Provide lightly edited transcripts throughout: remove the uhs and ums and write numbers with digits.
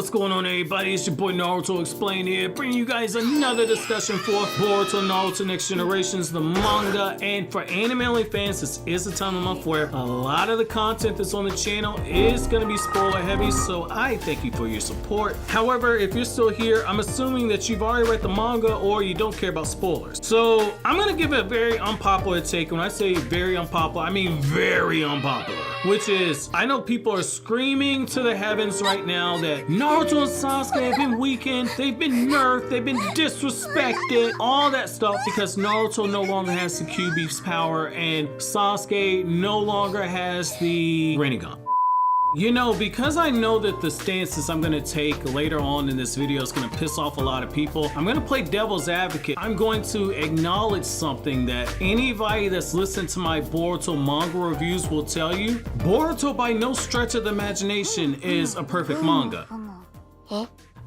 what's going on, everybody? It's your boy Naruto Explained here, bringing you guys another discussion for Boruto Naruto Next Generations, the manga. And for anime-only fans, this is the time of the month where a lot of the content that's on the channel is going to be spoiler heavy, so I thank you for your support. However, if you're still here, I'm assuming that you've already read the manga or you don't care about spoilers. So I'm going to give it a very unpopular take. When I say very unpopular, I mean very unpopular, which is, I know people are screaming to the heavens right now that Naruto and Sasuke have been weakened, they've been nerfed, they've been disrespected, all that stuff because Naruto no longer has the kyuubi's power and Sasuke no longer has the Rinnegan. You know, because I know that the stances I'm gonna take later on in this video is gonna piss off a lot of people, I'm gonna play devil's advocate. I'm going to acknowledge something that anybody that's listened to my Boruto manga reviews will tell you. Boruto by no stretch of the imagination is a perfect manga.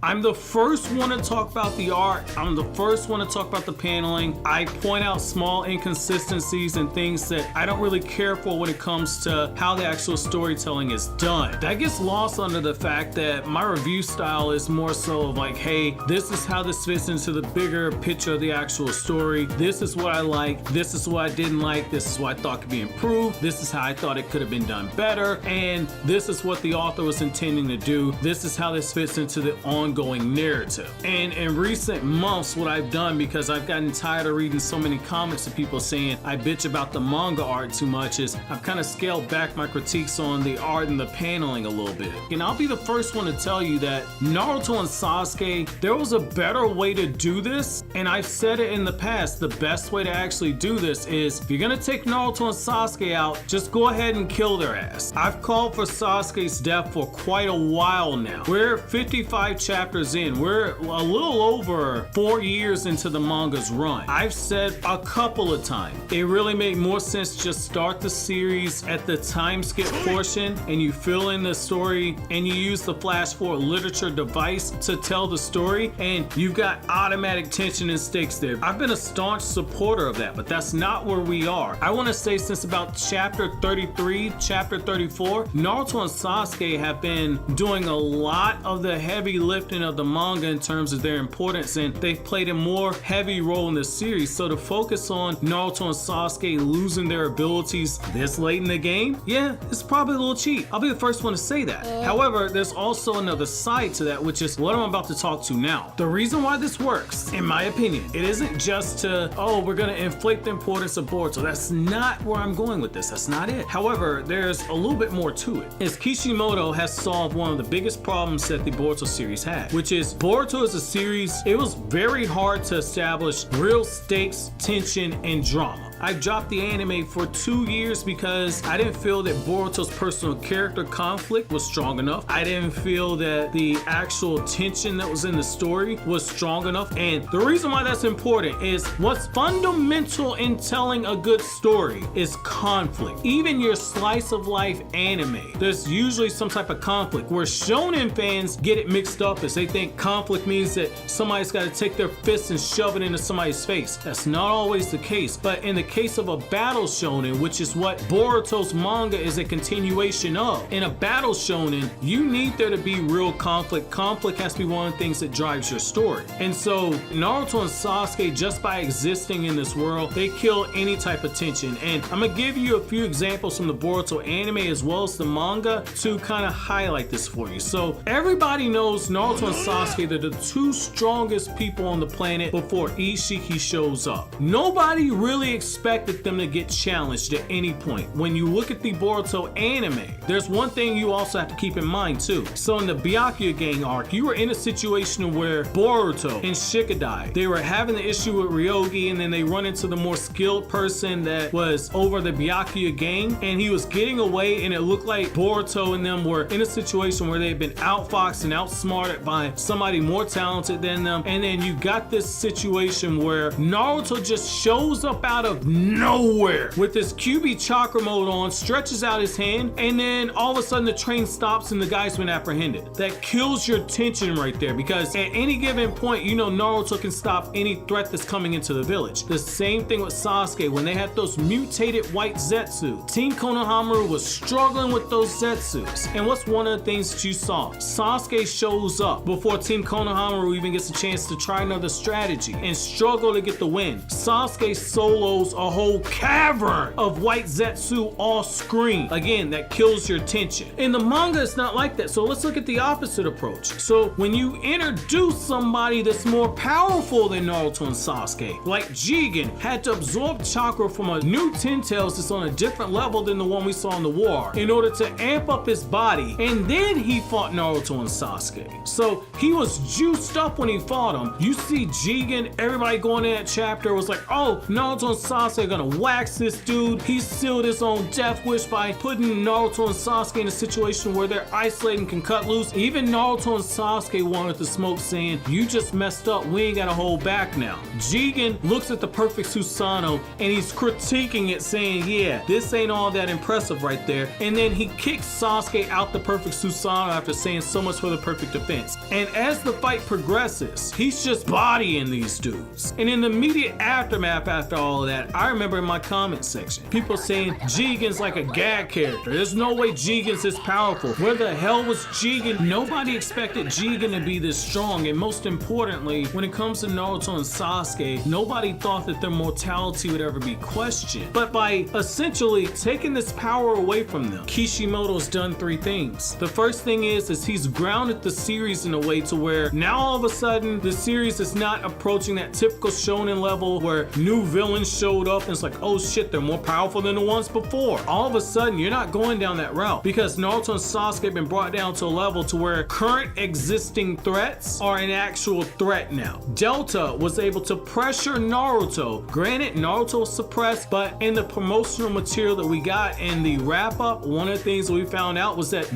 I'm the first one to talk about the art. I'm the first one to talk about the paneling. I point out small inconsistencies and things that I don't really care for when it comes to how the actual storytelling is done. That gets lost under the fact that my review style is more so of like, hey, this is how this fits into the bigger picture of the actual story. This is what I like. This is what I didn't like. This is what I thought could be improved. This is how I thought it could have been done better. And this is what the author was intending to do. This is how this fits into the ongoing narrative. And in recent months, what I've done, because I've gotten tired of reading so many comments of people saying I bitch about the manga art too much, is I've kind of scaled back my critiques on the art and the paneling a little bit. And I'll be the first one to tell you that Naruto and Sasuke, there was a better way to do this. And I've said it in the past, the best way to actually do this is, if you're gonna take Naruto and Sasuke out, just go ahead and kill their ass. I've called for Sasuke's death for quite a while now. We're 55 chapters in. We're a little over 4 years into the manga's run. I've said a couple of times, it really made more sense to just start the series at the time skip portion and you fill in the story and you use the flash forward literature device to tell the story and you've got automatic tension and stakes there. I've been a staunch supporter of that, but that's not where we are. I want to say since about chapter 33, chapter 34, Naruto and Sasuke have been doing a lot of the heavy lifting of the manga in terms of their importance, and they've played a more heavy role in this series. So to focus on Naruto and Sasuke losing their abilities this late in the game, yeah, it's probably a little cheap. I'll be the first one to say that. However, there's also another side to that, which is what I'm about to talk to now. The reason why this works, in my opinion, it isn't just to, oh, we're gonna inflate the importance of Boruto. That's not where I'm going with this. That's not it. However, there's a little bit more to it. Is Kishimoto has solved one of the biggest problems that the Boruto series had, which is Boruto as a series, it was very hard to establish real stakes, tension, and drama. I dropped the anime for 2 years because I didn't feel that Boruto's personal character conflict was strong enough. I didn't feel that the actual tension that was in the story was strong enough. And the reason why that's important is what's fundamental in telling a good story is conflict. Even your slice of life anime, there's usually some type of conflict. Where shonen fans get it mixed up is they think conflict means that somebody's got to take their fist and shove it into somebody's face. That's not always the case. But in the case of a battle shonen, which is what Boruto's manga is a continuation of, in a battle shonen, you need there to be real conflict. Conflict has to be one of the things that drives your story. And so Naruto and Sasuke, just by existing in this world, they kill any type of tension. And I'm gonna give you a few examples from the Boruto anime as well as the manga to kind of highlight this for you. So everybody knows Naruto and Sasuke, they're the two strongest people on the planet before Ishiki shows up. Nobody really expected them to get challenged at any point. When you look at the Boruto anime, there's one thing you also have to keep in mind too. So in the Byakuya gang arc, you were in a situation where Boruto and Shikadai, they were having the issue with Ryogi, and then they run into the more skilled person that was over the Byakuya gang, and he was getting away, and it looked like Boruto and them were in a situation where they've been outfoxed and outsmarted by somebody more talented than them. And then you got this situation where Naruto just shows up out of nowhere with his kyuubi chakra mode on, stretches out his hand, and then all of a sudden the train stops and the guy's been apprehended. That kills your tension right there, because at any given point, you know Naruto can stop any threat that's coming into the village. The same thing with Sasuke when they had those mutated white Zetsu. Team Konohamaru was struggling with those Zetsus. And what's one of the things that you saw? Sasuke shows up before Team Konohamaru even gets a chance to try another strategy and struggle to get the win. Sasuke solos a whole cavern of white Zetsu off screen. Again, that kills your tension. In the manga, it's not like that. So let's look at the opposite approach. So when you introduce somebody that's more powerful than Naruto and Sasuke, like Jegan had to absorb chakra from a new Ten Tails that's on a different level than the one we saw in the war in order to amp up his body, and then he fought Naruto and Sasuke. So he was juiced up when he fought him. You see Jegan, everybody going in that chapter was like, oh, Naruto and Sasuke are gonna wax this dude. He sealed his own death wish by putting Naruto and Sasuke in a situation where they're isolated and can cut loose. Even Naruto and Sasuke wanted to smoke, saying, you just messed up, we ain't gotta hold back now. Jegan looks at the perfect Susanoo and he's critiquing it, saying, yeah, this ain't all that impressive right there. And then he kicks Sasuke out the perfect Susanoo after saying so much for the perfect defense. And as the fight progresses, he's just bodying these dudes. And in the immediate aftermath after all of that, I remember in my comment section, people saying Jegan's like a gag character. There's no way Jegan's this powerful. Where the hell was Jegan? Nobody expected Jegan to be this strong. And most importantly, when it comes to Naruto and Sasuke, nobody thought that their mortality would ever be questioned. But by essentially taking this power away from them, Kishimoto's done three things. The first thing is he's grounded the series in a way to where now all of a sudden the series is not approaching that typical shonen level where new villains showed up and it's like, oh shit, they're more powerful than the ones before. All of a sudden you're not going down that route, because Naruto and Sasuke have been brought down to a level to where current existing threats are an actual threat now. Delta was able to pressure Naruto. Granted, Naruto was suppressed, but in the promotional material that we got in the wrap up, one of the things that we found out was that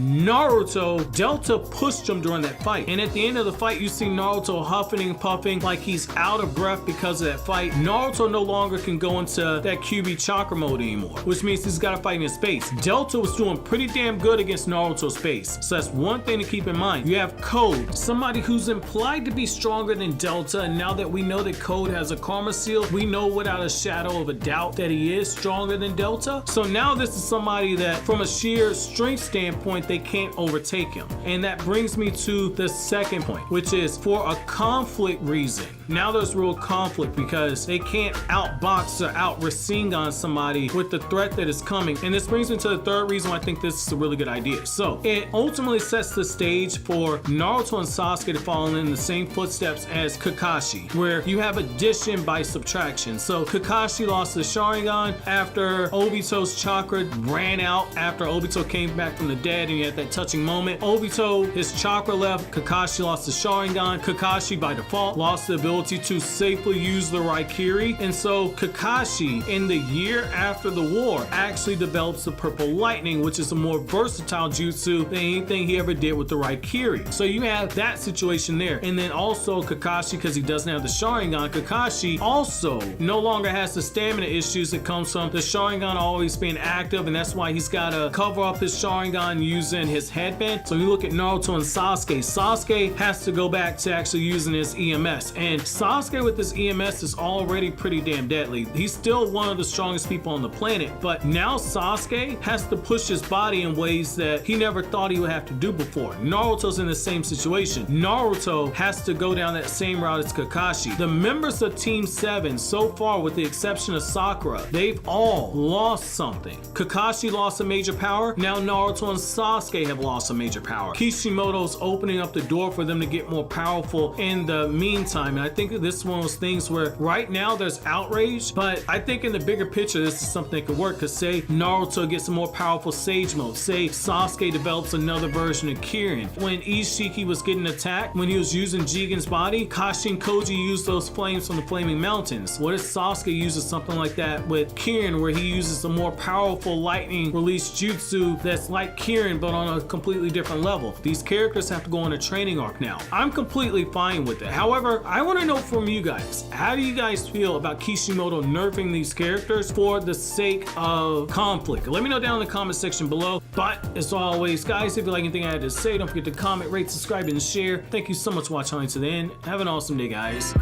Delta pushed him during that fight. And at the end of the fight, you see Naruto huffing and puffing like he's out of breath because of that fight. Naruto no longer can go into that kyuubi chakra mode anymore, which means he's got to fight in his space. Delta was doing pretty damn good against Naruto's space. So that's one thing to keep in mind. You have Code, somebody who's implied to be stronger than Delta, and now that we know that Code has a karma seal, we know without a shadow of a doubt that he is stronger than Delta. So now this is somebody that from a sheer strength standpoint, they can't overtake him. And that brings me to the second point, which is for a conflict reason. Now there's real conflict because they can't outbox or out Rinnegan somebody with the threat that is coming. And this brings me to the third reason why I think this is a really good idea. So it ultimately sets the stage for Naruto and Sasuke to follow in the same footsteps as Kakashi, where you have addition by subtraction. So Kakashi lost the Sharingan after Obito's chakra ran out after Obito came back from the dead, and you had that touching moment. Obito, his chakra left, Kakashi lost the Sharingan. Kakashi by default lost the ability to safely use the Raikiri, and so Kakashi in the year after the war actually develops the purple lightning, which is a more versatile jutsu than anything he ever did with the Raikiri. So you have that situation there. And then also Kakashi, because he doesn't have the Sharingan, Kakashi also no longer has the stamina issues that comes from the Sharingan always being active, and that's why he's got to cover up his Sharingan using his headband. So you look at Naruto and Sasuke. Sasuke has to go back to actually using his EMS, and Sasuke with his EMS is already pretty damn deadly. He's still one of the strongest people on the planet, but now Sasuke has to push his body in ways that he never thought he would have to do before. Naruto's in the same situation. Naruto has to go down that same route as Kakashi. The members of Team 7 so far, with the exception of Sakura, they've all lost something. Kakashi lost a major power. Now Naruto and Sasuke have lost a major power. Kishimoto's opening up the door for them to get more powerful in the meantime, and I think this is one of those things where right now there's outrage, but I think in the bigger picture this is something that could work, because say Naruto gets a more powerful Sage Mode, say Sasuke develops another version of Kirin. When Ishiki was getting attacked, when he was using Jigen's body, Kashi and Koji used those flames from the Flaming Mountains. What if Sasuke uses something like that with Kirin, where he uses a more powerful lightning release jutsu that's like Kirin but on a completely different level? These characters have to go on a training arc now. I'm completely fine with it. However, I want to know from you guys, how do you guys feel about Kishimoto nerfing nerfing these characters for the sake of conflict? Let me know down in the comment section below. But as always, guys, if you like anything I had to say, don't forget to comment, rate, subscribe, and share. Thank you so much for watching to the end. Have an awesome day, guys.